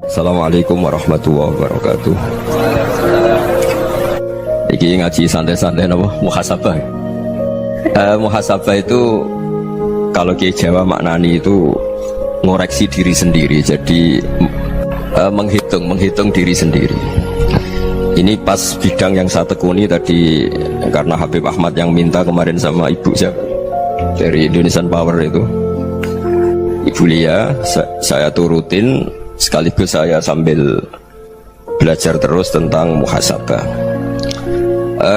Assalamualaikum warahmatullahi wabarakatuh. Iki ngaji santai-santai napa muhasabah. Muhasabah itu kalau Kiai Jawa maknani itu ngoreksi diri sendiri. Jadi menghitung diri sendiri. Ini pas bidang yang saya tekuni tadi karena Habib Ahmad yang minta kemarin sama ibu saya dari Indonesian Power itu. Ibu Lia, saya turutin sekaligus saya sambil belajar terus tentang muhasabah.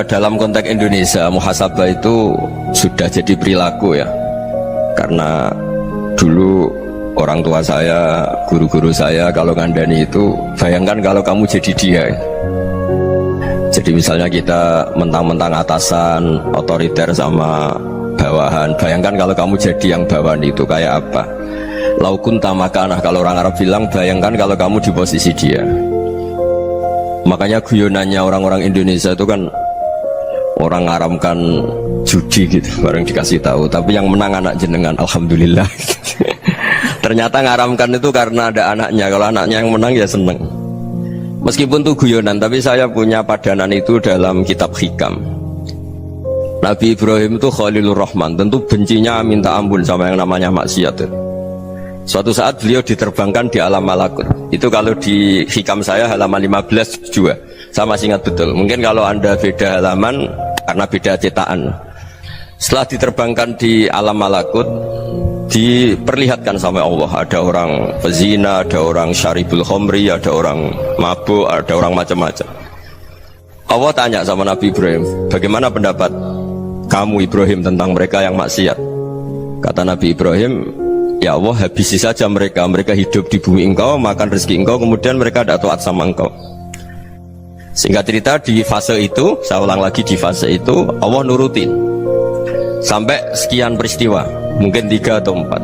Dalam konteks Indonesia, muhasabah itu sudah jadi perilaku ya. Karena dulu orang tua saya, guru-guru saya kalau ngandani itu, bayangkan kalau kamu jadi dia. Jadi misalnya kita mentang-mentang atasan, otoriter sama bawahan, bayangkan kalau kamu jadi yang bawahan itu kayak apa? Laukun tamakanah, kalau orang Arab bilang, bayangkan kalau kamu di posisi dia. Makanya guyonannya orang-orang Indonesia itu kan orang ngaramkan judi gitu, bareng dikasih tahu, tapi yang menang anak jenengan, alhamdulillah. Ternyata ngaramkan itu karena ada anaknya, kalau anaknya yang menang ya seneng. Meskipun itu guyonan, tapi saya punya padanan itu dalam kitab Hikam. Nabi Ibrahim itu Khalilur Rahman, tentu bencinya minta ampun sama yang namanya maksiat. Suatu saat beliau diterbangkan di alam malakut. Itu kalau di Hikam saya halaman 15 juga. Saya masih ingat betul. Mungkin kalau Anda beda halaman karena beda cetakan. Setelah diterbangkan di alam malakut, diperlihatkan sama Allah, ada orang pezina, ada orang syaribul khomri, ada orang mabuk, ada orang macam-macam. Allah tanya sama Nabi Ibrahim, bagaimana pendapat kamu Ibrahim tentang mereka yang maksiat? Kata Nabi Ibrahim, ya Allah, habisi saja mereka. Mereka hidup di bumi engkau, makan rezeki engkau, kemudian mereka tidak taat sama engkau. Singkat cerita, di fase itu, saya ulang lagi, di fase itu Allah nurutin sampai sekian peristiwa, mungkin 3 atau 4.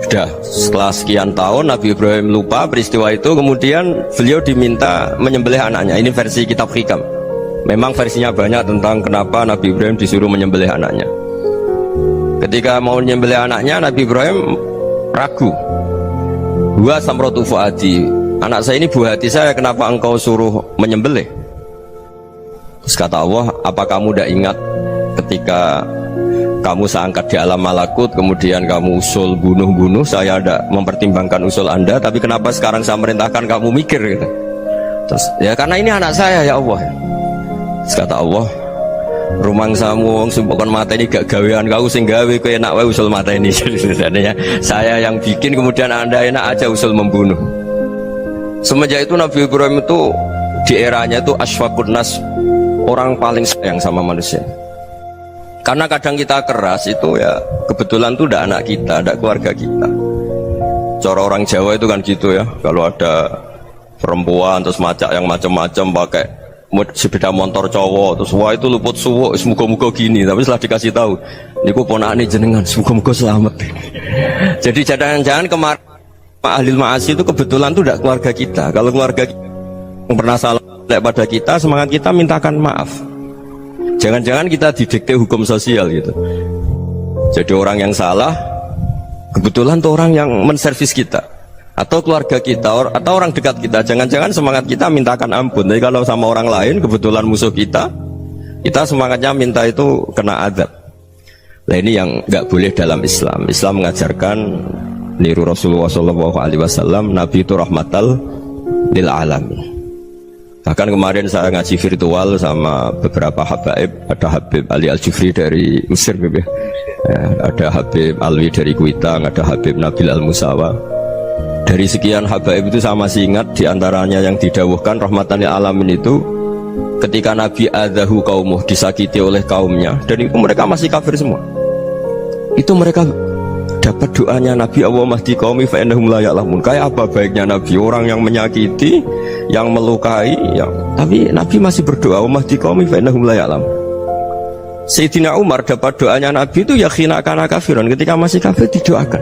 Sudah setelah sekian tahun Nabi Ibrahim lupa peristiwa itu, kemudian beliau diminta menyembelih anaknya. Ini versi kitab Hikam. Memang versinya banyak tentang kenapa Nabi Ibrahim disuruh menyembelih anaknya. Ketika mau menyembelih anaknya, Nabi Ibrahim ragu. Wa samratu fuadi, anak saya ini buah hati saya, kenapa engkau suruh menyembelih? Terus kata Allah, apa kamu tidak ingat ketika kamu saya angkat di alam malakut, kemudian kamu usul bunuh-bunuh, saya tidak mempertimbangkan usul Anda, tapi kenapa sekarang saya merintahkan kamu mikir gitu? Terus ya karena ini anak saya ya Allah. Terus kata Allah, rumang samu wong sumpokon mata ini gak gawean kau sing gawe kowe enak wae usul mata ini. Jadi saya yang bikin, kemudian Anda enak aja usul membunuh. Semenjak itu Nabi Ibrahim itu di eranya itu asfaqun nas, orang paling sayang sama manusia. Karena kadang kita keras itu ya kebetulan tuh udah anak kita, ada keluarga kita. Cara orang Jawa itu kan gitu ya, kalau ada perempuan terus macak yang macam-macam pakai sepeda motor cowok, terus wah itu luput suwo, semoga-moga gini. Tapi setelah dikasih tahu, niku ponakane jenengan, semoga-moga selamat. Jadi jangan-jangan kemarin ahli ma'asi itu kebetulan tuh tidak keluarga kita. Kalau keluarga kita yang pernah salah pada kita, semangat kita mintakan maaf. Jangan-jangan kita didikte hukum sosial gitu. Jadi orang yang salah kebetulan tuh orang yang menservis kita, atau keluarga kita, atau orang dekat kita. Jangan-jangan semangat kita mintakan ampun. Tapi kalau sama orang lain kebetulan musuh kita, kita semangatnya minta itu kena adab. Nah ini yang nggak boleh dalam Islam. Islam mengajarkan niru Rasulullah SAW, Nabi itu rahmatal lil alamin. Bahkan kemarin saya ngaji virtual sama beberapa habaib, ada Habib Ali Al-Jufri dari Mesir, ya. Ada Habib Alwi dari Kuitang, ada Habib Nabil Al-Musawa. Dari sekian habaib itu saya masih ingat diantaranya yang didawuhkan rahmatan lil alamin itu ketika Nabi adzahu qaumuh, disakiti oleh kaumnya, dan itu mereka masih kafir semua. Itu mereka dapat doanya Nabi, Allah mahdi qaumi fa innahum la ya'lamun. Kayak apa baiknya Nabi, orang yang menyakiti, yang melukai, tapi Nabi masih berdoa, Allah mahdi qaumi fa innahum la ya'lamun. Sayyidina Umar dapat doanya Nabi itu ya khina kana kafiran, ketika masih kafir didoakan,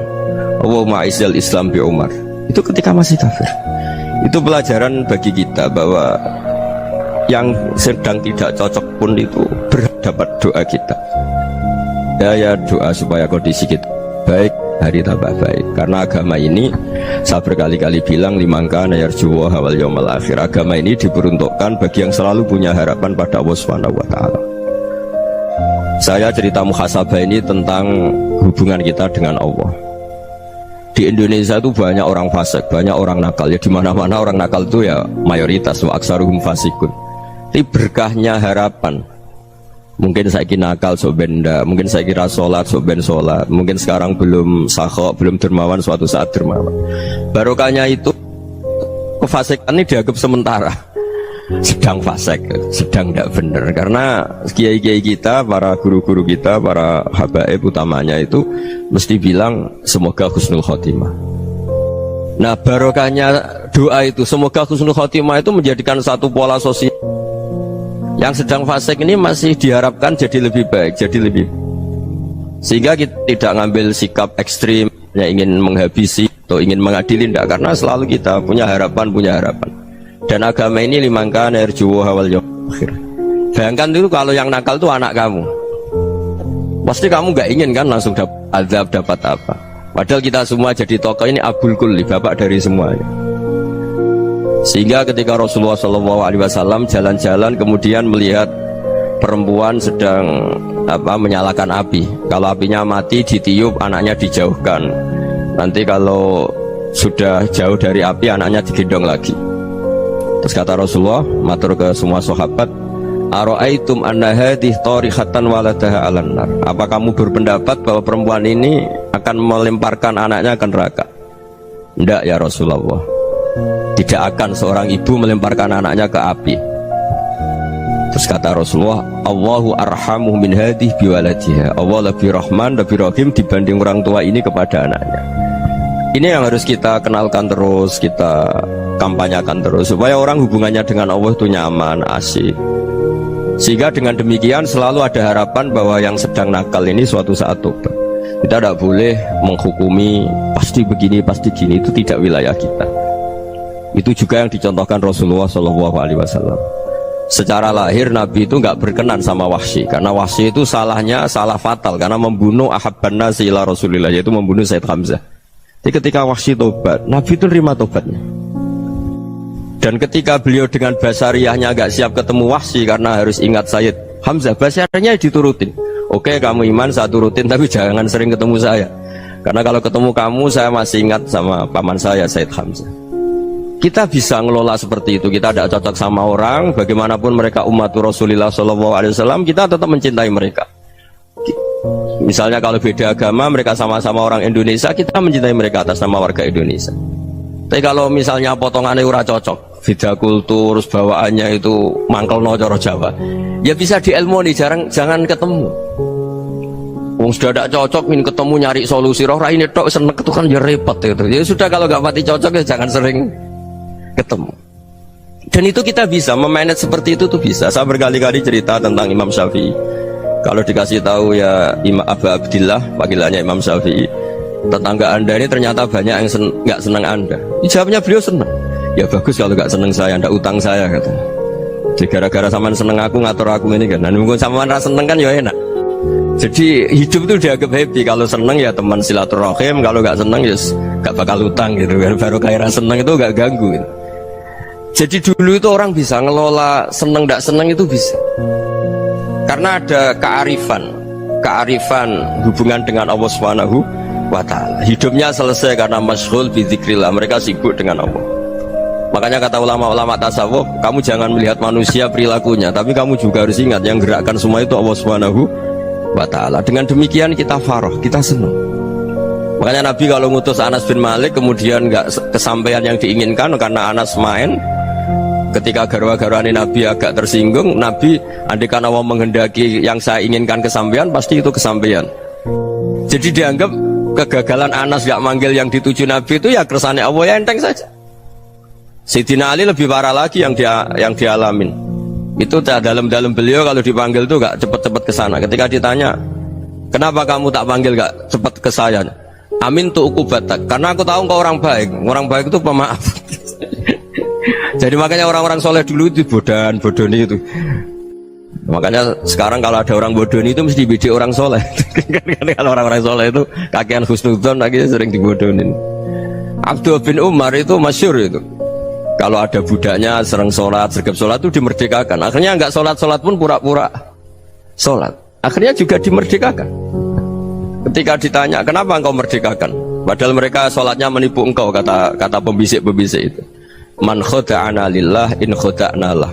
Allahumma izzal Islam bi Umar. Itu ketika masih kafir. Itu pelajaran bagi kita bahwa yang sedang tidak cocok pun itu berdapat doa kita. Ya doa supaya kondisi kita baik. hari tambah baik. Karena agama ini saya berkali-kali bilang limangka nayarjuwa hawal yawmal akhir. Agama ini diperuntukkan bagi yang selalu punya harapan pada Allah Subhanahu wa taala. Saya cerita muhasabah ini tentang hubungan kita dengan Allah. Di Indonesia itu banyak orang fasik, banyak orang nakal. Ya di mana-mana orang nakal itu ya mayoritas, wa aksaruhum fasikun. Ini berkahnya harapan. Mungkin saya kira nakal sok benda, mungkin saya kira sholat sok ben sholat, mungkin sekarang belum sakhok, belum dermawan, suatu saat dermawan. Barokahnya itu kefasikan ini dianggap sementara, sedang fasik, sedang tidak benar. Karena kiai-kiai kita, para guru-guru kita, para habaib utamanya itu mesti bilang semoga husnul khotimah. Nah barokahnya doa itu semoga husnul khotimah itu menjadikan satu pola sosial. Yang sedang fasik ini masih diharapkan jadi lebih baik, jadi lebih, sehingga kita tidak ngambil sikap ekstrim yang ingin menghabisi atau ingin mengadili, tidak, karena selalu kita punya harapan. Dan agama ini limangka nerjuwo hawal yawmal akhir. Bayangkan dulu kalau yang nakal itu anak kamu, pasti kamu nggak ingin kan langsung dapat azab, dapat apa. Padahal kita semua jadi tokoh ini abul kulli, bapak dari semuanya. Sehingga ketika Rasulullah SAW jalan-jalan kemudian melihat perempuan sedang menyalakan api. Kalau apinya mati ditiup, anaknya dijauhkan. Nanti kalau sudah jauh dari api, anaknya digendong lagi. Terus kata Rasulullah, matur ke semua sahabat, Aro'aitum anna hadih tarihatan waladaha alan nar. Apa kamu berpendapat bahwa perempuan ini akan melemparkan anaknya ke neraka? Tidak ya Rasulullah. Tidak akan seorang ibu melemparkan anaknya ke api. Terus kata Rasulullah, Allahu arhamu min hadih biwaladiha. Allah lebih rahman, lebih rahim dibanding orang tua ini kepada anaknya. Ini yang harus kita kenalkan terus, kita kampanyakan terus, supaya orang hubungannya dengan Allah itu nyaman, asik. Sehingga dengan demikian selalu ada harapan bahwa yang sedang nakal ini suatu saat tobat. Kita tidak boleh menghukumi pasti begini, pasti gini, itu tidak wilayah kita. Itu juga yang dicontohkan Rasulullah SAW. Secara lahir Nabi itu nggak berkenan sama Wahsy, karena Wahsy itu salahnya salah fatal, karena membunuh ahabban nasi ila Rasulillah, yaitu membunuh Sayyid Hamzah. Jadi ketika Wahsy tobat, Nabi itu terima tobatnya. Dan ketika beliau dengan basariyahnya nggak siap ketemu Wahsy karena harus ingat Sayyid Hamzah, basariyahnya diturutin. Oke, kamu iman, saya turutin, tapi jangan sering ketemu saya, karena kalau ketemu kamu saya masih ingat sama paman saya Sayyid Hamzah. Kita bisa ngelola seperti itu. Kita tidak cocok sama orang, bagaimanapun mereka umat Rasulullah SAW, kita tetap mencintai mereka. Misalnya kalau beda agama, mereka sama-sama orang Indonesia, kita mencintai mereka atas nama warga Indonesia. Tapi kalau misalnya potongannya ora cocok, beda kultur, bawaannya itu mangkel no coro Jawa, ya bisa diilmoni, jangan ketemu. Wong sudah tidak cocok, ingin ketemu nyari solusi, roh ini tok seneng itu kan ya repot gitu. Ya sudah, kalau nggak pati cocok ya jangan sering ketemu. Dan itu kita bisa memanage seperti itu tuh bisa. Saya berkali-kali cerita tentang Imam Syafi'i. Kalau dikasih tahu ya Imam Abu Abdillah, panggilannya Imam Syafi'i, tetangga anda ini ternyata banyak yang nggak senang anda. Jawabnya beliau senang. Ya bagus kalau nggak senang saya, anda utang saya katanya. Jadi gara-gara saman seneng aku ngatur aku ini kan. Dan mungkin saman rasa seneng kan ya enak. Jadi hidup itu dianggap happy. Kalau seneng ya teman silaturahim, kalau nggak seneng ya nggak bakal utang gitu. Baru kayak rasa seneng itu nggak ganggu gitu. Jadi dulu itu orang bisa ngelola seneng tidak seneng itu bisa, karena ada kearifan hubungan dengan Allah Subhanahu wa ta'ala. Hidupnya selesai karena masyghul bidzikrillah, mereka sibuk dengan Allah. Makanya kata ulama-ulama tasawuf, kamu jangan melihat manusia perilakunya, tapi kamu juga harus ingat yang gerakkan semua itu Allah Subhanahu wa ta'ala. Dengan demikian kita farah, kita senang. Makanya Nabi kalau ngutus Anas bin Malik kemudian nggak kesampaian yang diinginkan karena Anas main, ketika garwa-garwani Nabi agak tersinggung, Nabi andaikan Allah menghendaki yang saya inginkan kesampaian, pasti itu kesampaian. Jadi dianggap kegagalan Anas gak manggil yang dituju Nabi itu ya kersane Allah, ya enteng saja. Sayyidina Ali lebih parah lagi yang dialamin. Itu dalam beliau kalau dipanggil itu gak cepet-cepet ke sana. Ketika ditanya, kenapa kamu tak panggil gak cepet ke saya? Amin tu ukubatak, karena aku tahu engkau orang baik. Orang baik itu pemaaf. Jadi makanya orang-orang soleh dulu itu bodoni itu. Makanya sekarang kalau ada orang bodoh itu mesti dibidik orang soleh. Kalau orang-orang soleh itu kakean husnudzon lagi sering dibodohin. Abdullah bin Umar itu masyhur itu. Kalau ada budaknya sering sholat, sergap sholat itu dimerdekakan. Akhirnya nggak sholat pun pura-pura sholat. Akhirnya juga dimerdekakan. Ketika ditanya kenapa engkau merdekakan, padahal mereka sholatnya menipu engkau, kata pembisik-pembisik itu. Man khoda'ana lillah in khoda'na lah.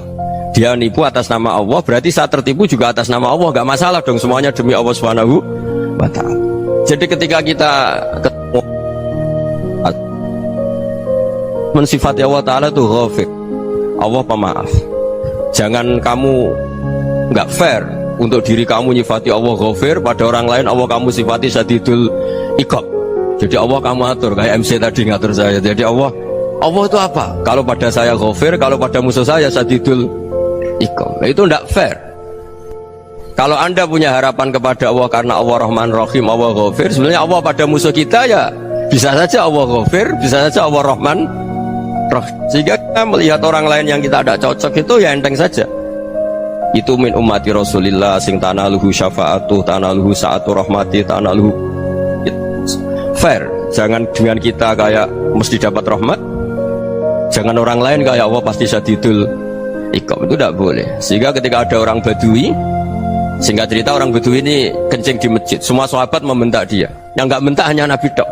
Dia nipu atas nama Allah, berarti saat tertipu juga atas nama Allah, gak masalah dong, semuanya demi Allah Subhanahu wa ta'ala. Jadi ketika kita ketemu mensifati Allah Ta'ala itu ghafir, Allah pemaaf. Jangan kamu gak fair untuk diri kamu nyifati Allah ghafir, pada orang lain Allah kamu sifati syadidul iqab. Jadi Allah kamu atur, kayak MC tadi ngatur saya. Jadi Allah itu apa? Kalau pada saya ghafir, kalau pada musuh saya syadidul iqab. Nah, itu tidak fair. Kalau Anda punya harapan kepada Allah karena Allah Rahman Rahim, Allah ghafir, sebenarnya Allah pada musuh kita ya bisa saja Allah ghafir, bisa saja Allah Rahman Rahim. Sehingga kita melihat orang lain yang kita tidak cocok itu ya enteng saja. Itu min ummati Rasulillah sing tanaluhu syafa'atuh, tanaluhu sa'atu rahmati, tanaluhu fair. Jangan dengan kita kayak mesti dapat rahmat, jangan orang lain kayak Allah pasti syadidul iqab, itu tidak boleh. Sehingga ketika ada orang Badui, singkat cerita orang Badui ini kencing di masjid, semua sahabat membentak dia, yang nggak bentak hanya Nabi dok.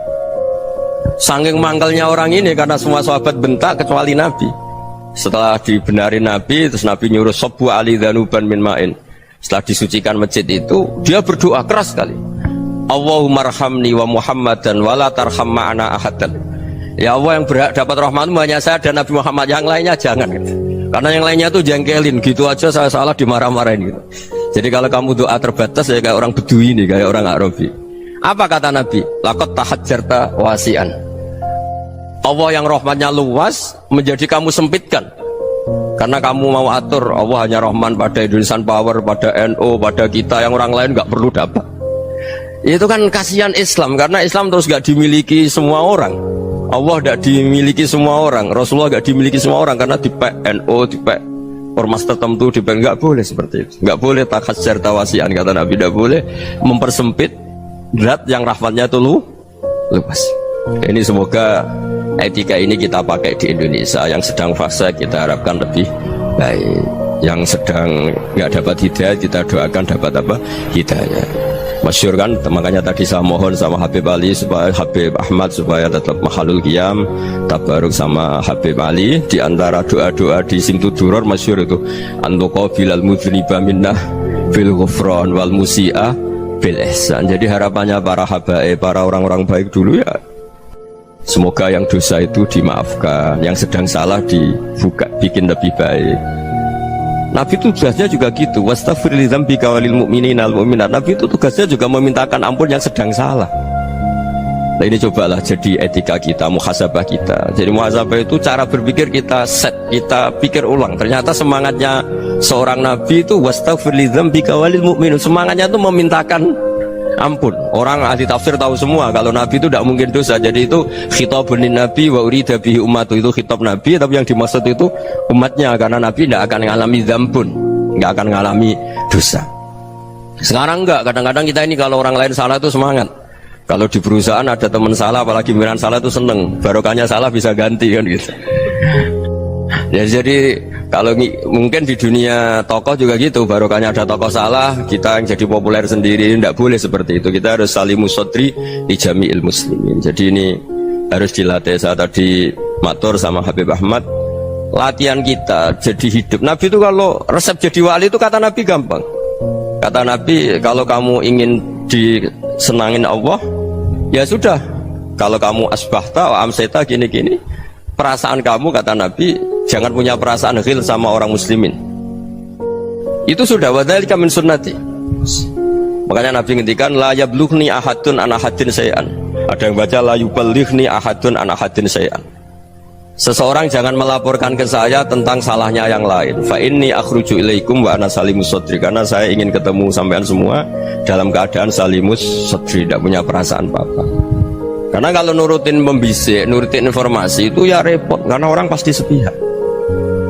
Saking mangkelnya orang ini karena semua sahabat bentak kecuali Nabi. Setelah dibenarin Nabi, terus Nabi nyuruh sobu ali dhanuban min ma'in. Setelah disucikan masjid itu, dia berdoa keras sekali. Allahumma arhamni wa Muhammadan wa la tarham ma'ana ahadan. Ya Allah, yang berhak dapat rahmatmu hanya saya dan Nabi Muhammad, yang lainnya jangan gitu. Karena yang lainnya tuh jengkelin, gitu aja saya salah dimarah-marahin gitu. Jadi kalau kamu doa terbatas ya kayak orang Bedui ini, kayak orang Arabi. Apa kata Nabi? Laqad tahajjarta wasi'an. Allah yang rahmatnya luas menjadi kamu sempitkan karena kamu mau atur Allah hanya rahman pada Indonesian Power, pada NU, pada kita, yang orang lain nggak perlu dapat. Itu kan kasihan Islam, karena Islam terus nggak dimiliki semua orang. Allah nggak dimiliki semua orang, Rasulullah nggak dimiliki semua orang, karena di NU, di ormas tertentu, di nggak boleh seperti itu. Nggak boleh takhasyar tawasian, kata Nabi, nggak boleh mempersempit zat yang rahmatnya itu luas. Ini semoga etika ini kita pakai di Indonesia. Yang sedang fase kita harapkan lebih baik, yang sedang nggak dapat hidayah kita doakan dapat apa? Hidayah. Masyhur kan, makanya tadi saya mohon sama Habib Ali supaya Habib Ahmad supaya tetap mahalul qiyam tabaruk sama Habib Ali. Di antara doa-doa di Simtud Duror masyhur itu antuqa bilal mudhniba minnah bil ghufran wal musi'ah bil ihsan. Jadi harapannya para habaib, para orang-orang baik dulu ya, semoga yang dosa itu dimaafkan, yang sedang salah dibuka, bikin lebih baik. Nabi itu tugasnya juga gitu, wastaghfir li dzambika walil mu'minina wal mu'minat. Nabi itu tugasnya juga memintakan ampun yang sedang salah. Nah ini cobalah jadi etika kita, muhasabah kita. Jadi muhasabah itu cara berpikir kita set, kita pikir ulang. Ternyata semangatnya seorang Nabi itu wastaghfir li dzambika walil mu'minun. Semangatnya itu memintakan ampun. Orang ahli tafsir tahu semua kalau Nabi itu tidak mungkin dosa. Jadi itu khitabun Nabi wa urida bihi ummatu, itu khitab Nabi, tapi yang dimaksud itu umatnya, karena Nabi tidak akan mengalami dzambun, nggak akan mengalami dosa. Sekarang enggak, kadang-kadang kita ini kalau orang lain salah itu semangat. Kalau di perusahaan ada teman salah, apalagi pimpinan salah itu seneng, barokahnya salah bisa ganti kan gitu. Ya jadi kalau mungkin di dunia tokoh juga gitu, barokahnya ada tokoh salah, kita yang jadi populer sendiri, tidak boleh seperti itu. Kita harus salimus sodri di jami'il muslimin. Jadi ini harus dilatih. Saya tadi matur sama Habib Ahmad, latihan kita jadi hidup. Nabi itu kalau resep jadi wali itu kata Nabi gampang. Kata Nabi, kalau kamu ingin disenangin Allah, ya sudah. Kalau kamu asbahta wa amseta gini-gini, perasaan kamu, kata Nabi, jangan punya perasaan ghil sama orang muslimin. Itu sudah wadzalika min sunnati. Makanya Nabi ngendikan la yablughni ahadun an ahadin syai'an. Ada yang baca la yuballighni ahadun an ahadin syai'an. Seseorang jangan melaporkan ke saya tentang salahnya yang lain. Fa inni akhruju ilaikum wa ana salimus sadri. Karena saya ingin ketemu sampean semua dalam keadaan salimus sadri, tidak punya perasaan apa-apa. Karena kalau nurutin membisik, nurutin informasi itu ya repot, karena orang pasti sepihak.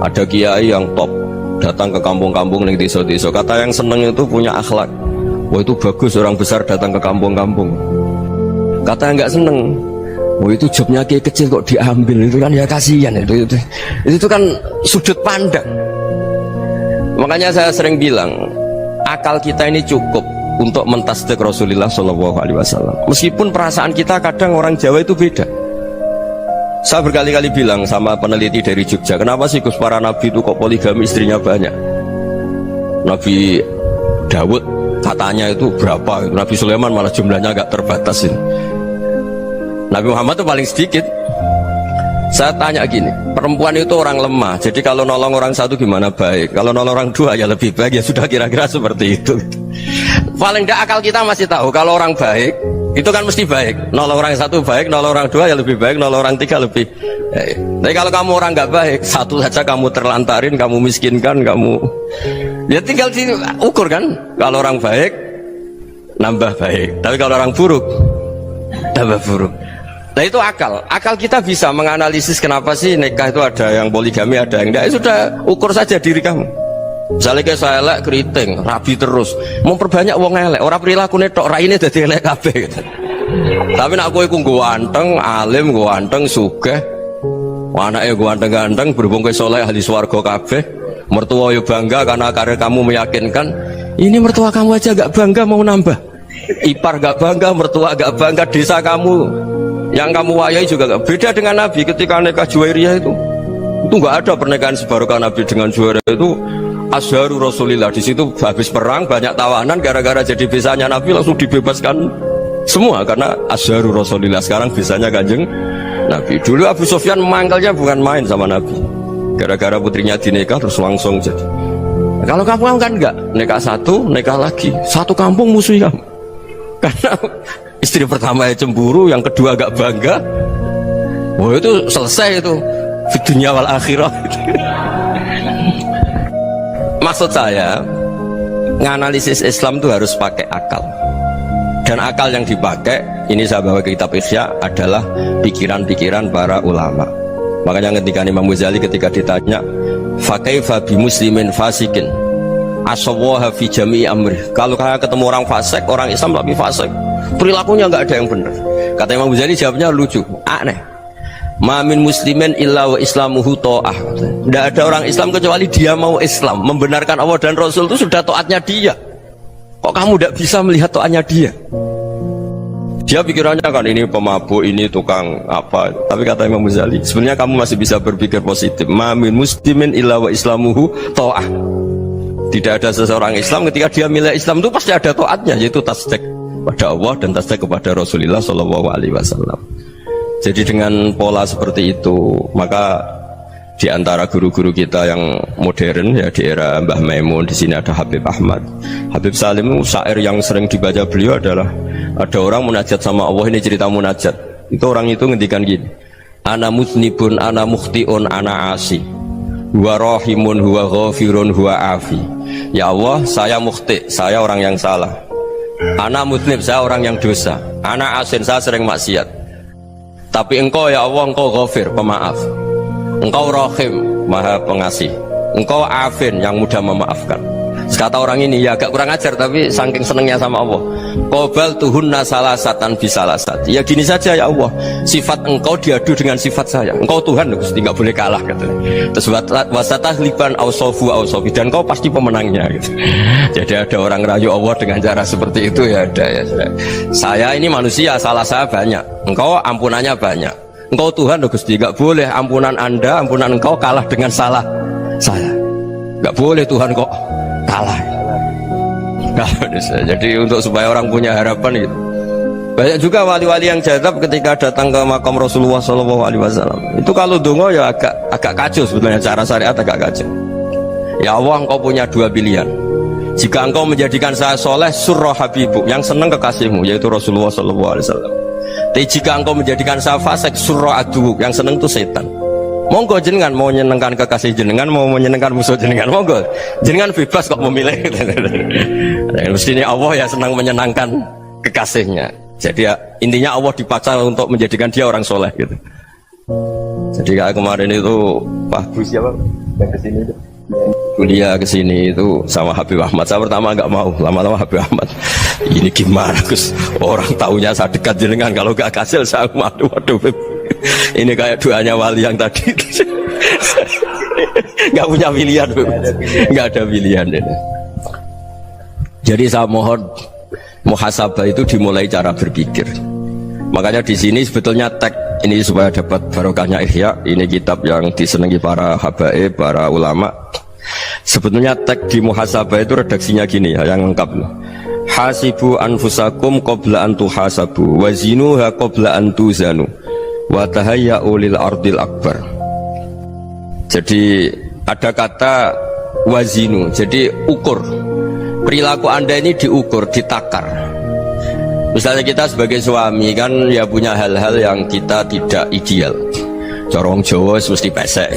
Ada kiai yang top, datang ke kampung-kampung ning desa-desa. Kata yang seneng itu punya akhlak. Wah itu bagus orang besar datang ke kampung-kampung. Kata yang nggak seneng, wah itu jobnya kayak kecil kok diambil, itu kan ya kasihan itu kan sudut pandang. Makanya saya sering bilang, akal kita ini cukup untuk mentasdik Rasulullah SAW. Meskipun perasaan kita kadang orang Jawa itu beda. Saya berkali-kali bilang sama peneliti dari Jogja, kenapa sih Gus para nabi itu kok poligami istrinya banyak? Nabi Dawud katanya itu berapa? Nabi Sulaiman malah jumlahnya agak terbatas ini. Nabi Muhammad itu paling sedikit. Saya tanya gini, perempuan itu orang lemah, jadi kalau nolong orang satu gimana baik, kalau nolong orang dua ya lebih baik, ya sudah kira-kira seperti itu. Paling tidak akal kita masih tahu kalau orang baik itu kan mesti baik, nolong orang satu baik, nolong orang dua ya lebih baik, nolong orang tiga lebih baik. Tapi kalau kamu orang nggak baik, satu saja kamu terlantarin, kamu miskinkan, kamu ya tinggal diukur kan. Kalau orang baik nambah baik, tapi kalau orang buruk tambah buruk. Nah itu akal kita bisa menganalisis kenapa sih nikah itu ada yang poligami, ada yang enggak. Sudah ukur saja diri kamu. Misalnya kayak saya elek keriting, rabi terus, memperbanyak wong elek, orang perilaku netok, raine dadi elek kabeh gitu. Tapi nak kowe ku ganteng, alim, ganteng, sugih, anake ganteng-ganteng, berhubung kowe saleh ahli swarga kabeh, mertua yo bangga karena karir kamu meyakinkan. Ini mertua kamu aja gak bangga mau nambah. Ipar gak bangga, mertua gak bangga, desa kamu yang kamu wayai juga gak beda dengan Nabi ketika nikah Juwairiyah itu nggak ada pernikahan sebarokah Nabi dengan Juwairiyah itu Azharu Rasulillah. Di situ habis perang banyak tawanan, gara-gara jadi besanya Nabi langsung dibebaskan semua karena Azharu Rasulillah. Sekarang besanya Kanjeng Nabi. Dulu Abu Sufyan memanggilnya bukan main sama Nabi, gara-gara putrinya dinikah terus langsung jadi. Kalau kamu kan enggak, nikah satu, nikah lagi, satu kampung musuh kamu karena istri pertama ya cemburu, yang kedua agak bangga. Wah itu selesai itu di dunia wal akhirah. Maksud saya nganalisis Islam itu harus pakai akal, dan akal yang dipakai ini saya bawa ke kitab Ihya adalah pikiran-pikiran para ulama. Makanya ketika Imam Ghazali ketika ditanya fakaifa bi muslimin fasikin asawaha fi jami'i amri, kalau kalian ketemu orang fasik, orang Islam tapi fasik, perilakunya nggak ada yang benar, kata Imam Ghazali jawabnya lucu, aneh. Ma min muslimin illa wa islamuhu ta'ah. Tidak ada orang Islam kecuali dia mau Islam, membenarkan Allah dan Rasul itu sudah taatnya dia. Kok kamu tidak bisa melihat taatnya dia? Dia pikirannya kan ini pemabuk, ini tukang apa. Tapi kata Imam Ghazali, sebenarnya kamu masih bisa berpikir positif. Ma min muslimin illa wa islamuhu ta'ah. Tidak ada seseorang Islam ketika dia milih Islam itu pasti ada taatnya, yaitu tasdik pada Allah dan tasdik kepada Rasulullah SAW. Jadi dengan pola seperti itu, maka di antara guru-guru kita yang modern ya di era Mbah Maimun, di sini ada Habib Ahmad, Habib Salim, syair yang sering dibaca beliau adalah ada orang munajat sama Allah. Ini cerita munajat. Itu orang itu ngendikan gini, ana muznibun, ana mukhtiun, ana asi, huwa rahimun, huwa ghafirun, huwa afi. Ya Allah, saya mukhti, saya orang yang salah. Ana muznib, saya orang yang dosa. Ana asin, saya sering maksiat. Tapi engkau ya Allah, engkau ghafir, pemaaf. Engkau rahim, maha pengasih. Engkau afin, yang mudah memaafkan. Kata orang ini ya agak kurang ajar, tapi saking senengnya sama Allah. Qobal tuhunna salasatan bisalasat. Ya gini saja ya Allah, sifat engkau diadu dengan sifat saya. Engkau Tuhan, Gusti, nggak boleh kalah katanya. Terus wasatah liban ausofu ausofi, dan engkau pasti pemenangnya gitu. Jadi ada orang rayu Allah dengan cara seperti itu ya ada ya. Saya ini manusia, salah saya banyak. Engkau ampunannya banyak. Engkau Tuhan, Gusti, nggak boleh ampunan Anda, ampunan engkau kalah dengan salah saya. Nggak boleh Tuhan kok kalah. Jadi untuk supaya orang punya harapan gitu. Banyak juga wali-wali yang jadab ketika datang ke makam Rasulullah SAW. Itu kalau dongo ya agak kacau sebenarnya, cara syariat agak kacau. Ya Allah, engkau punya dua pilihan. Jika engkau menjadikan saya soleh, surah habibu, yang senang kekasihmu, yaitu Rasulullah SAW. Tapi jika engkau menjadikan saya fasik, surah adu, yang senang itu setan. Monggo jenengan mau menyenangkan kekasih jenengan, mau menyenangkan musuh jenengan, monggo jenengan bebas kok memilih. Mestinya Allah ya senang menyenangkan kekasihnya. Jadi ya, intinya Allah dipaksa untuk menjadikan dia orang soleh gitu. Jadi kayak kemarin itu Pak Gus siapa yang kesini itu, kuliah ke sini itu sama Habib Ahmad. Saya pertama nggak mau, lama-lama Habib Ahmad. Ini gimana Gus? Orang taunya saya dekat jenengan, kalau nggak kasil saya waduh. Ini kayak doanya wali yang tadi. Nggak punya pilihan, nggak ada pilihan. Jadi saya mohon muhasabah itu dimulai cara berpikir. Makanya di sini sebetulnya tag ini supaya dapat barokahnya Ihya. Ini kitab yang disenangi para habaib, para ulama. Sebetulnya tag di muhasabah itu redaksinya gini ya, yang lengkap. Hasibu anfusakum qabla an tuhasabu wazinuha qabla an tuzanu wa tahayya'u lil ardil akbar. Jadi ada kata wazinu, jadi ukur. Perilaku Anda ini diukur, ditakar. Misalnya kita sebagai suami kan ya punya hal-hal yang kita tidak ideal. Corong Jawa mesti pesek,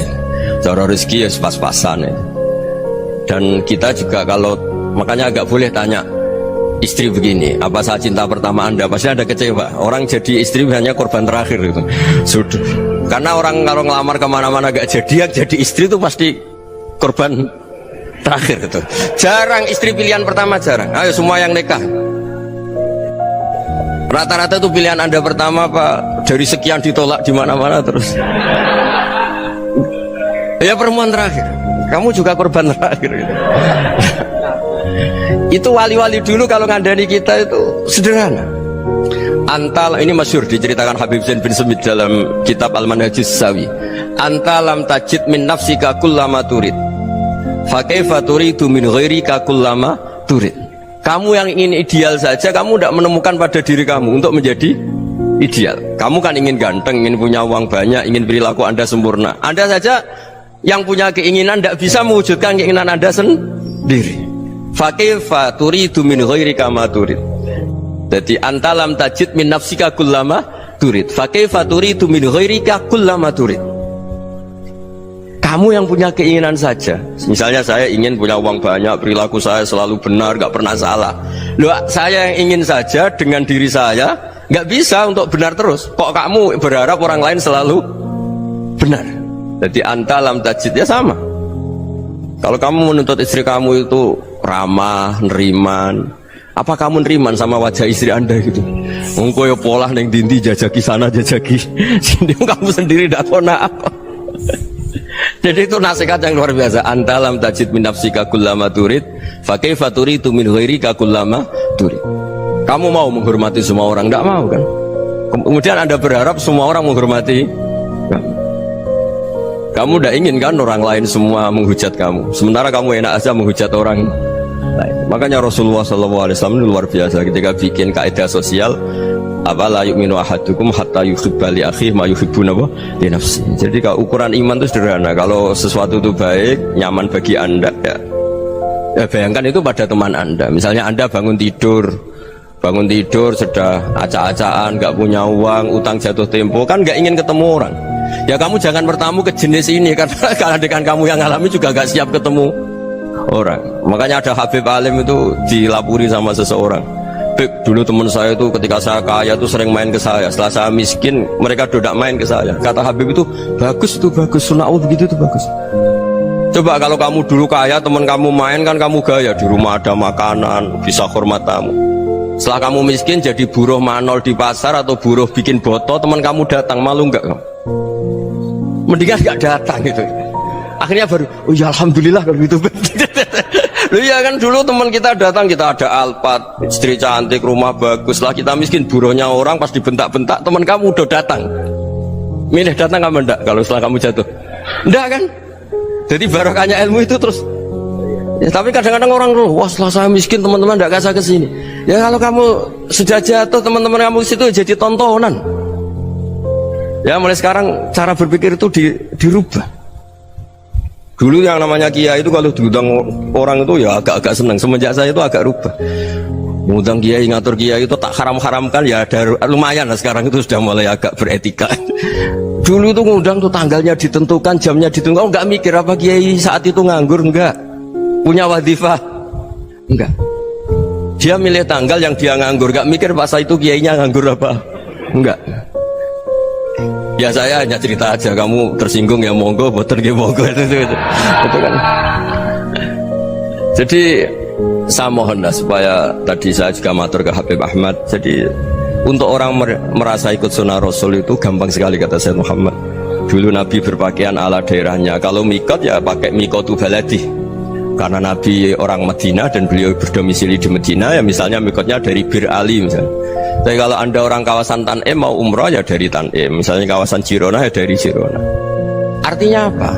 cara rezeki ya pas-pasan ya. Dan kita juga kalau makanya agak boleh tanya istri begini, apa saat cinta pertama Anda? Pasti Anda kecewa. Orang jadi istri hanya korban terakhir itu. Sudah. Karena orang kalau ngelamar kemana-mana gak jadi, yang jadi istri itu pasti korban terakhir itu. Jarang istri pilihan pertama, jarang. Ayo semua yang nikah. Rata-rata itu pilihan Anda pertama Pak, dari sekian ditolak di mana-mana terus. Ya perempuan terakhir. Kamu juga korban terakhir gitu. Itu wali-wali dulu kalau ngandani kita itu sederhana. Antal ini masyhur diceritakan Habib Zain bin Semit dalam kitab Al-Manhajus Sawi. Antalam tajid min nafsika kullama turid. Fa kaifa turidu min ghairika kullama turid. Kamu yang ingin ideal saja, kamu tidak menemukan pada diri kamu untuk menjadi ideal. Kamu kan ingin ganteng, ingin punya uang banyak, ingin perilaku Anda sempurna. Anda saja yang punya keinginan tidak bisa mewujudkan keinginan Anda sendiri. Fakaifa turidu min ghairika ma turid. Jadi antalam tajid min nafsika kullama turid. Fakaifa turidu min ghairika kullama turid. Kamu yang punya keinginan saja. Misalnya saya ingin punya uang banyak, perilaku saya selalu benar, gak pernah salah. Loh, saya yang ingin saja dengan diri saya gak bisa untuk benar terus. Kok kamu berharap orang lain selalu benar? Jadi antalam tajid ya sama. Kalau kamu menuntut istri kamu itu ramah, neriman, apa kamu neriman sama wajah istri Anda gitu? Engkau ya pola neng dindi jajaki sana jajaki sini, kamu sendiri tidak tahu apa. Jadi itu nasihat yang luar biasa. Antalam tajid min nafsika kullama turid, fa kaifa turidu min ghairika kullama turid. Kamu mau menghormati semua orang? Tidak mau kan? Kemudian Anda berharap semua orang menghormati kamu. Tidak ingin kan orang lain semua menghujat kamu, sementara kamu enak aja menghujat orang lain. Makanya Rasulullah SAW luar biasa ketika bikin kaidah sosial, apa la yu'minu ahadukum hatta yuhibba li akhihi ma yuhibbu li nafsi. Jadi kalau ukuran iman itu sederhana. Kalau sesuatu itu baik, nyaman bagi Anda ya bayangkan itu pada teman Anda. Misalnya Anda bangun tidur sudah acak-acakan, gak punya uang, utang jatuh tempo, kan gak ingin ketemu orang. Ya kamu jangan bertamu ke jenis ini, karena kalau dengan kamu yang alami juga gak siap ketemu orang. Makanya ada Habib Alim itu dilapuri sama seseorang. Beb, dulu teman saya itu ketika saya kaya itu sering main ke saya. Setelah saya miskin, mereka tidak main ke saya. Kata Habib itu bagus, sunnah Allah begitu itu bagus. Coba kalau kamu dulu kaya, teman kamu main kan kamu gaya, di rumah ada makanan, bisa hormat tamu. Setelah kamu miskin jadi buruh manol di pasar atau buruh bikin boto, teman kamu datang, malu enggak kamu? Mendingan enggak datang gitu. Akhirnya baru, oh ya alhamdulillah kalau gitu. Loh iya kan dulu teman kita datang, kita ada Alphard, istri cantik, rumah bagus. Lah kita miskin, buruhnya orang pas dibentak-bentak, teman kamu udah datang. Milih datang apa enggak kalau setelah kamu jatuh? Enggak kan? Jadi barokahnya ilmu itu terus. Ya, tapi kadang-kadang orang loh, wah setelah saya miskin teman-teman enggak kasih ke sini. Ya kalau kamu sudah jatuh, teman-teman kamu ke situ jadi tontonan. Ya mulai sekarang cara berpikir itu dirubah. Dulu yang namanya kiai itu kalau diundang orang itu ya agak-agak senang. Semenjak saya itu agak rubah. Mengundang kiai, ngatur kiai itu tak haram-haramkan ya ada lumayan lah, sekarang itu sudah mulai agak beretika. Dulu itu ngundang tuh tanggalnya ditentukan, jamnya ditentukan. Enggak mikir apa kiai saat itu nganggur, enggak. Punya wadifah, enggak. Dia milih tanggal yang dia nganggur, enggak mikir pas itu kiainya nganggur apa. Enggak. Ya saya hanya cerita aja, kamu tersinggung ya monggo, boten nggih monggo itu kan. Jadi saya mohonlah supaya tadi saya juga matur ke Habib Ahmad. Jadi untuk orang merasa ikut sunnah Rasul itu gampang sekali kata Sayyid Muhammad. Dulu Nabi berpakaian ala daerahnya. Kalau mikot ya pakai mikotu baladi. Karena Nabi orang Madinah dan beliau berdomisili di Madinah, ya misalnya mikotnya dari Bir Ali misalnya. Tapi kalau anda orang kawasan Tanim mau umroh ya dari Tanim. Misalnya kawasan Jirona ya dari Jirona. Artinya apa?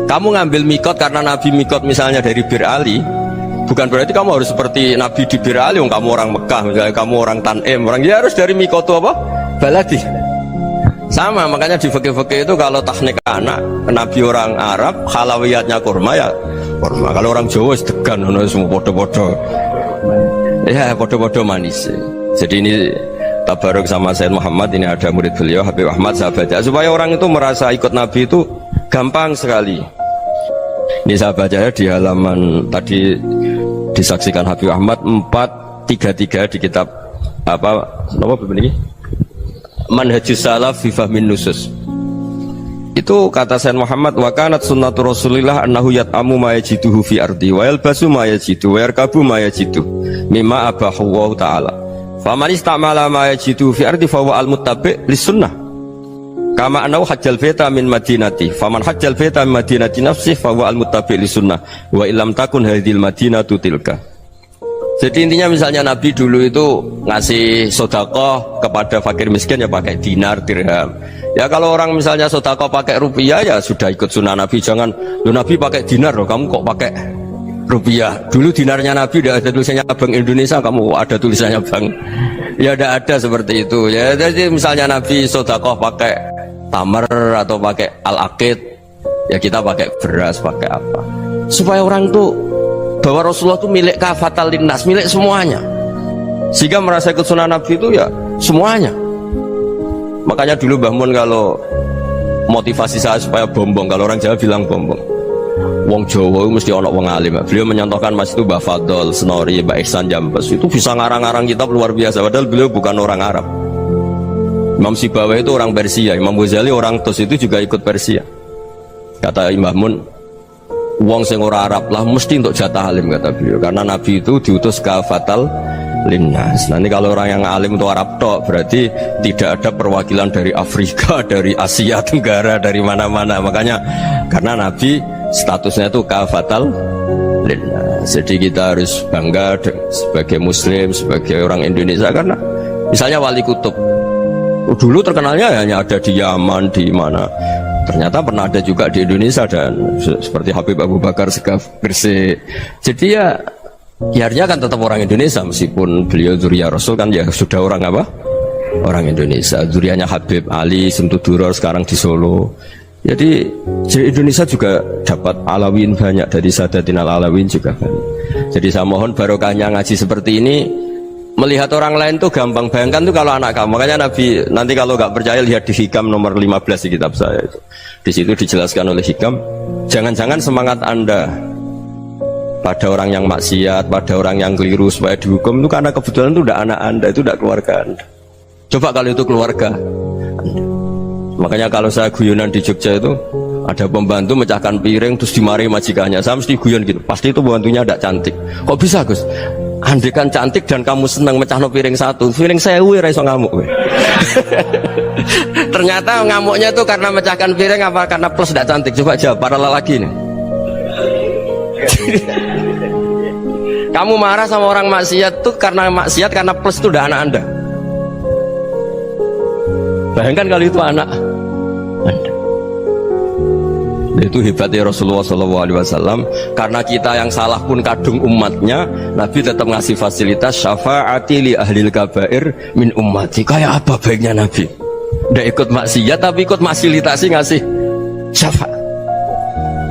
Kamu ngambil mikot karena Nabi mikot misalnya dari Bir Ali, bukan berarti kamu harus seperti Nabi di Bir Ali. Kamu orang Mekah, misalnya kamu orang Tanim, orang ya harus dari mikot apa? Baladi. Sama, makanya di fikih-fikih itu kalau tahnik anak Nabi orang Arab, halawiyatnya kurma ya kurma. Kalau orang Jawa sedegan, semua bodoh-bodoh. Ya bodoh-bodoh manis. Jadi ini tabaruk sama Sayyid Muhammad, ini ada murid beliau Habib Ahmad, saya baca supaya orang itu merasa ikut Nabi itu gampang sekali. Ini saya baca ya di halaman tadi disaksikan Habib Ahmad 433 di kitab apa ini? Manhajus Salaf fi Fahmin Nusus. Itu kata Sayyid Muhammad, wa kanat sunnatu Rasulillah annahu yat'amu ma yajiduhu fi ardi wa yalbasu ma yajidu wa yarkabu ma yajidu mimma abahu Allah ta'ala. Faman istamala ma yajiduhu fi ardi fa huwa al-muttabi' lis sunnah. Kama annahu hajjal baita min madinati. Faman hajjal baita min madinati nafsihi fa huwa al-muttabi' lis sunnah wa illam takun hadhil madinatu tilka. Jadi intinya misalnya Nabi dulu itu ngasih sedekah kepada fakir miskin ya pakai dinar, dirham. Ya kalau orang misalnya sedekah pakai rupiah ya sudah ikut sunnah Nabi. Jangan, lu Nabi pakai dinar loh, kamu kok pakai rupiah. Dulu dinarnya Nabi udah ada tulisannya Bank Indonesia, kamu ada tulisannya Bank. Ya udah ada seperti itu. Ya jadi misalnya Nabi sedekah pakai tamar atau pakai al-aqid, ya kita pakai beras, pakai apa. Supaya orang tuh bahwa Rasulullah itu milik kafatal linnas, milik semuanya, sehingga merasa ikut sunnah Nabi itu ya semuanya. Makanya dulu Mbah Mun kalau motivasi saya supaya bombong, kalau orang Jawa bilang bombong, wong Jawa mesti ono wong alim. Beliau menyontohkan mas itu Mbah Fadol, Senori, Mbah Ihsan Jambes itu bisa ngarang-ngarang kitab luar biasa, padahal beliau bukan orang Arab. Imam Sibawai itu orang Persia, Imam Ghazali orang Tus itu juga ikut Persia. Kata Mbah Mun, wong sing ora Arab lah mesti untuk jatah alim kata beliau, karena Nabi itu diutus kafatal linnas. Nanti kalau orang yang alim itu Arab tok berarti tidak ada perwakilan dari Afrika, dari Asia Tenggara, dari mana-mana. Makanya karena Nabi statusnya itu kafatal linnas. Jadi kita harus bangga sebagai Muslim, sebagai orang Indonesia, karena misalnya Wali Kutub dulu terkenalnya hanya ada di Yaman, di mana. Ternyata pernah ada juga di Indonesia, dan seperti Habib Abu Bakar Segaf Gresik. Jadi ya akhirnya kan tetap orang Indonesia, meskipun beliau dzurriyyah Rasul kan ya sudah orang apa? Orang Indonesia. Dzurriyyahnya Habib Ali Sentuduror sekarang di Solo. Jadi Indonesia juga dapat Alawin banyak, dari Sadatin Al-Alawin juga banyak. Jadi saya mohon barokahnya ngaji seperti ini. Melihat orang lain tuh gampang, bayangkan tuh kalau anak kamu. Makanya Nabi, nanti kalau nggak percaya lihat di Hikam nomor 15 di kitab saya itu. Di situ dijelaskan oleh Hikam, jangan-jangan semangat Anda pada orang yang maksiat, pada orang yang keliru supaya dihukum itu karena kebetulan itu udah anak Anda, itu udah keluarga Anda. Coba kalau itu keluarga Anda. Makanya kalau saya guyonan di Jogja itu ada pembantu mecahkan piring terus dimarahi majikannya, saya mesti guyon gitu, pasti itu pembantunya tidak cantik. Kok bisa Gus? Andai kan cantik dan kamu senang mecahno piring satu, piring saya ra iso ngamuk. Ternyata ngamuknya itu karena mecahkan piring apa karena plus tidak cantik? Coba jawab para lelaki nih. Kamu marah sama orang maksiat tuh karena maksiat, karena plus itu udah anak Anda. Bayangkan kalau itu anak Anda. Itu hebatnya Rasulullah SAW. Karena kita yang salah pun kadung umatnya, Nabi tetap ngasih fasilitas syafaati li ahlil kabair min ummati. Kayak apa baiknya Nabi? Nggak ikut maksiat tapi ikut fasilitasi ngasih syafaat.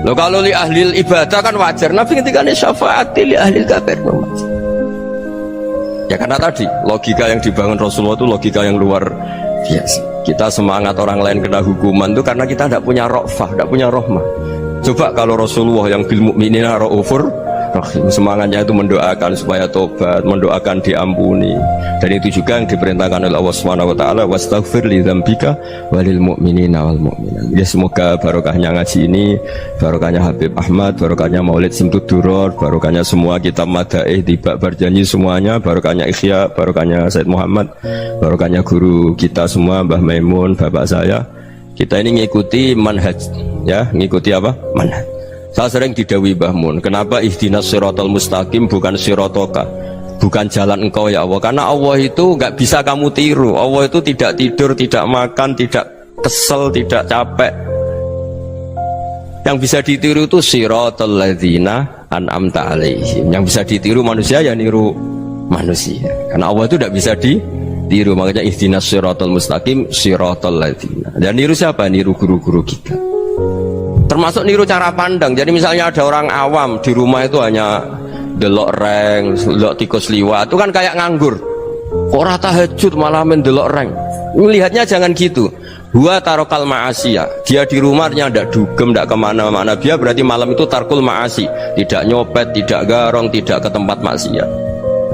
Loh kalau li ahlil ibadah kan wajar, Nabi ketika ini syafaati li ahlil kabair min ummati. Ya karena tadi logika yang dibangun Rasulullah itu logika yang luar biasa. Kita semangat orang lain kena hukuman itu karena kita tidak punya rofah, tidak punya rohmah. Coba kalau Rasulullah yang bil mukminina raufur Rahim. Semangatnya itu mendoakan supaya tobat, mendoakan diampuni. Dan itu juga yang diperintahkan oleh Allah Subhanahu wa taala, wastaghfir li dzambika walil mu'minina wal mu'minat. Ya semoga barokahnya ngaji ini, barokahnya Habib Ahmad, barokahnya Maulid Simtud Duror, barokahnya semua kitab Madaih, Tiba Berjanji semuanya, barokahnya Ikhya, barokahnya Said Muhammad, barokahnya guru kita semua, Mbah Maimun, bapak saya. Kita ini ngikuti manhaj, ya, ngikuti apa? Manhaj. Saya sering didhawuhi Mbah Mun, kenapa ihdinas siratal mustaqim bukan siratoka, bukan jalan engkau ya Allah? Karena Allah itu nggak bisa kamu tiru. Allah itu tidak tidur, tidak makan, tidak kesel, tidak capek. Yang bisa ditiru itu siratal ladzina an'amta alaihim. Yang bisa ditiru manusia ya niru manusia. Karena Allah itu tidak bisa ditiru. Makanya ihdinas siratal mustaqim siratal ladzina. Dan niru siapa? Niru guru-guru kita. Termasuk niru cara pandang. Jadi misalnya ada orang awam di rumah itu hanya delok reng, delok tikus liwat, itu kan kayak nganggur. Kok ora tahajud malah mendelok reng. Melihatnya jangan gitu. Huwa tarokal ma'asiyah. Dia di rumahnya tidak dugem, tidak kemana-mana. Dia berarti malam itu tarkul ma'asi. Tidak nyopet, tidak garong, tidak ke tempat maksiat.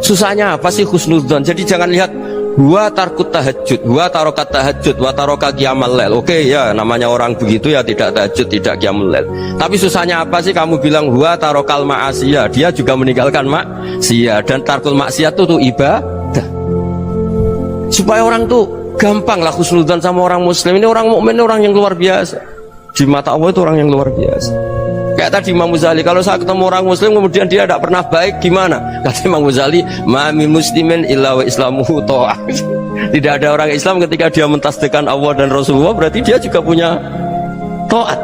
Susahnya apa sih husnudzon? Jadi jangan lihat huwa tarkut tahajud, huwa tarokat tahajud, wa taroka qiyamal lail. Oke ya, namanya orang begitu ya tidak tahajud, tidak qiyamul lail. Tapi susahnya apa sih kamu bilang huwa tarokal ma'asiyah? Dia juga meninggalkan maksiat, dan tarkul maksiat itu ibadah. Supaya orang tuh gampang lah husnudzon sama orang muslim. Ini orang mukmin, orang yang luar biasa. Di mata Allah itu orang yang luar biasa. Kayak tadi Imam Ghazali, kalau saya ketemu orang muslim kemudian dia tidak pernah baik, gimana? Kata Imam Ghazali, ma min muslimin illa wa islamuhu ta'ah. Tidak ada orang Islam ketika dia mentasbihkan Allah dan Rasulullah, berarti dia juga punya taat.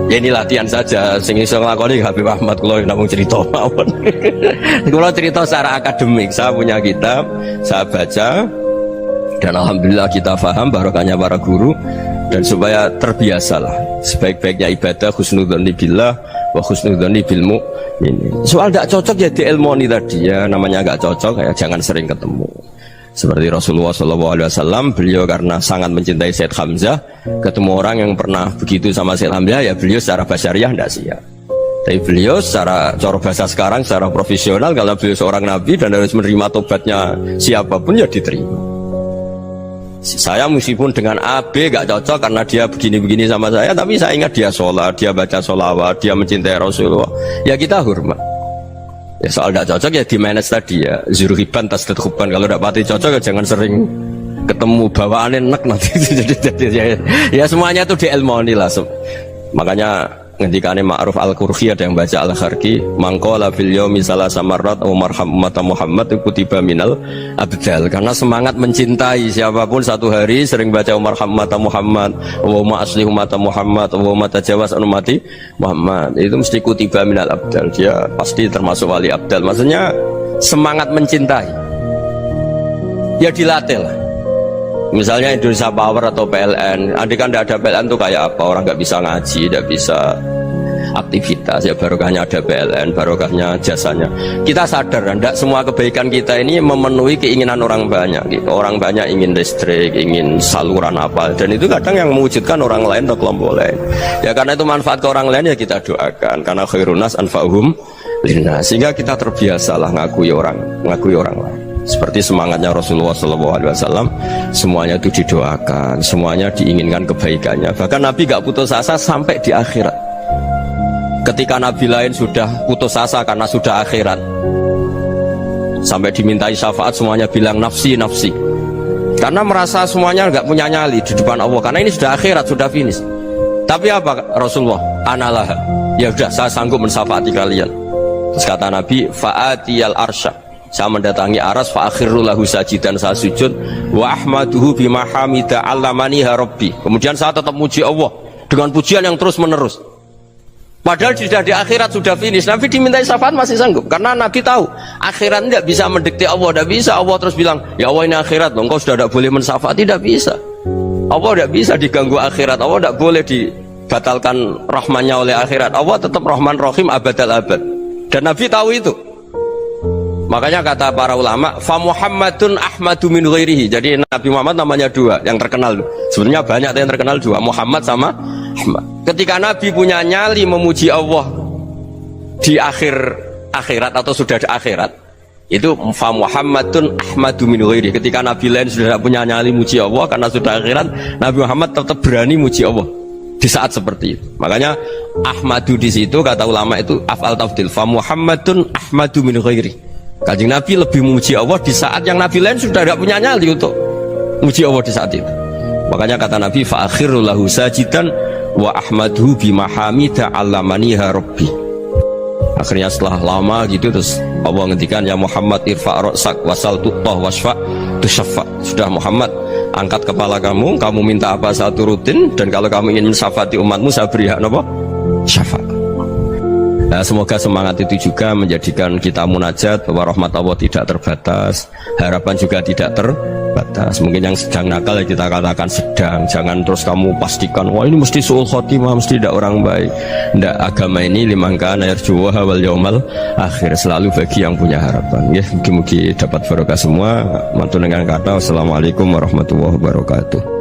Ya ini latihan saja, sing iso nglakoni Habib Ahmad kula namung cerita mawon. Kula cerita secara akademik, saya punya kitab, saya baca, dan alhamdulillah kita paham barokahnya para guru. Dan supaya terbiasalah sebaik-baiknya ibadah husnudzon billah wa husnudzon bil mu'minin. Soal tidak cocok ya diilmoni tadi ya, namanya nggak cocok ya jangan sering ketemu. Seperti Rasulullah SAW, beliau karena sangat mencintai Said Hamzah, ketemu orang yang pernah begitu sama Said Hamzah, ya beliau secara basyariah tidak siap. Tapi beliau secara cara bahasa sekarang, secara profesional, kalau beliau seorang nabi dan harus menerima tobatnya siapapun ya diterima. Saya meskipun dengan AB gak cocok karena dia begini-begini sama saya, tapi saya ingat dia sholat, dia baca sholawat, dia mencintai Rasulullah, ya kita hormat. Ya soal gak cocok ya di manage tadi ya, zurhiban tasdid khubban. Kalau gak pati cocok ya jangan sering ketemu, bawaannya enak nanti. Jadi ya semuanya itu diilmoni lah. Makanya ngendikane Ma'ruf Al-Qurhi, ada yang baca Al-Kharki, mangqala fil yaumi salasa marrat wa marham ummata Muhammad kutiba minal abdal. Karena semangat mencintai siapapun satu hari sering baca marham ummata Muhammad wa ma asli ummata Muhammad wa ma tajawaz an ummati Muhammad, itu mesti kutiba minal abdal. Dia pasti termasuk wali abdal. Maksudnya semangat mencintai ya dilatih lah. Misalnya Indonesia Power atau PLN, andai kan tidak ada PLN tuh kayak apa? Orang nggak bisa ngaji, tidak bisa aktivitas. Ya barokahnya ada PLN, barokahnya jasanya. Kita sadar, tidak semua kebaikan kita ini memenuhi keinginan orang banyak. Gitu. Orang banyak ingin listrik, ingin saluran apa, dan itu kadang yang mewujudkan orang lain atau kelompok lain. Ya karena itu manfaat ke orang lain ya kita doakan. Karena khairunas anfa'uhum linnas. Sehingga kita terbiasalah ngakui orang lain. Seperti semangatnya Rasulullah SAW, semuanya itu didoakan, semuanya diinginkan kebaikannya. Bahkan Nabi gak putus asa sampai di akhirat. Ketika Nabi lain sudah putus asa karena sudah akhirat, sampai dimintai syafaat semuanya bilang nafsi nafsi, karena merasa semuanya gak punya nyali di depan Allah. Karena ini sudah akhirat, sudah finish. Tapi apa Rasulullah? Analah, ya sudah saya sanggup mensyafaati kalian. Terus kata Nabi, fa'atiyal arsya, saya mendatangi aras, fa'akhirru lahu sajidan, saya sujud, wa ahmaduhu bima hamida allamaniha rabbi. Kemudian saya tetap muji Allah dengan pujian yang terus menerus. Padahal sudah di akhirat, sudah finish. Nabi dimintai syafaat masih sanggup, karena Nabi tahu akhirat tidak bisa mendikte Allah, tidak bisa. Allah terus bilang, ya Allah ini akhirat, engkau sudah tidak boleh mensyafaat, tidak bisa. Allah tidak bisa diganggu akhirat, Allah tidak boleh dibatalkan rahmannya oleh akhirat. Allah tetap Rahman Rahim abadal abad, dan Nabi tahu itu. Makanya kata para ulama, fa Muhammadun ahmadu min ghairihi. Jadi Nabi Muhammad namanya dua yang terkenal. Sebenarnya banyak yang terkenal dua, Muhammad sama Ahmad. Ketika Nabi punya nyali memuji Allah di akhir akhirat atau sudah ada akhirat itu fa Muhammadun ahmadu min ghairi, ketika Nabi lain sudah tidak punya nyali muji Allah karena sudah akhirat, Nabi Muhammad tetap berani muji Allah di saat seperti itu. Makanya ahmadu di situ kata ulama itu af'al tafdil, fa Muhammadun ahmadu min ghairi. Kanjeng Nabi lebih memuji Allah di saat yang Nabi lain sudah tidak punya nyali untuk muji Allah di saat itu. Makanya kata Nabi fa akhiru lahu sajidan wa ahmaduhu bi mahamida 'allamaniha rabbi. Akhirnya setelah lama gitu terus Allah ngendikan ya Muhammad irfa' ra'sak wasal tu'tah wasfa' tusyaffa. Sudah Muhammad, angkat kepala kamu, kamu minta apa saya turutin, dan kalau kamu ingin mensyafaati umatmu saya beri hak apa? Syafaat. Nah, semoga semangat itu juga menjadikan kita munajat bahwa rahmat Allah tidak terbatas, harapan juga tidak terbatas. Mungkin yang sedang nakal ya kita katakan sedang, jangan terus kamu pastikan wah ini mesti su'ul khotimah, mesti tidak orang baik. Tidak, agama ini liman kana yarjuha wal yaumal akhir, selalu bagi yang punya harapan. Ya, mugi-mugi dapat barokah semua. Mantu dengan kata wassalamualaikum warahmatullahi wabarakatuh.